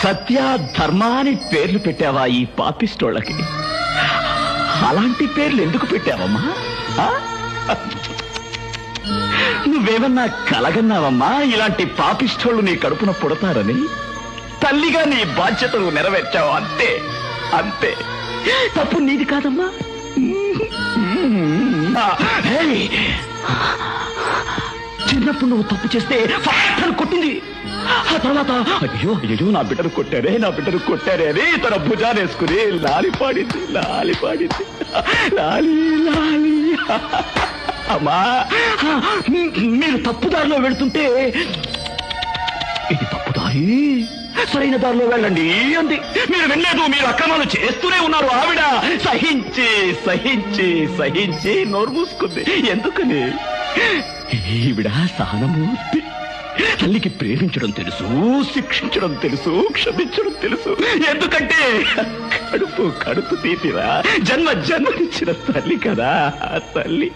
సత్య ధర్మాని పేర్లు పెట్టావా ఈ పాపిస్తోళ్ళకి? అలాంటి పేర్లు ఎందుకు పెట్టావమ్మా? ఆ? నువ్వేమన్నా కలగన్నావమ్మా ఇలాంటి పాపిస్తోళ్ళు నీ కడుపున పుడతారని? తల్లిగా నీ బాధ్యతలు నెరవేర్చావు, అంతే అంతే. తప్పు నీది కాదమ్మా. చిన్నప్పుడు నువ్వు తప్పు చేస్తే కొట్టింది. ఆ తర్వాత అయ్యో అయ్యో నా బిడ్డను కొట్టారే అని తన భుజానేసుకుని లాలి పాడింది. లాలి లాలి. అమ్మా, మీరు తప్పుదారిలో వెళుతుంటే ఇది తప్పుదారి, సరైన దారిలో వెళ్ళండి అంది. మీరు వెళ్ళలేదు, మీరు అక్రమాలు చేస్తూనే ఉన్నారు. ఆవిడ సహించి సహించి సహించి నోరు మూసుకుంది. ఎందుకని? ఈవిడ సహనమూర్తి. తల్లికి ప్రేమించడం తెలుసు, శిక్షించడం తెలుసు, క్షమించడం తెలుసు. ఎందుకంటే కడుపు తీసిరా జన్మనిచ్చిన తల్లి కదా తల్లి.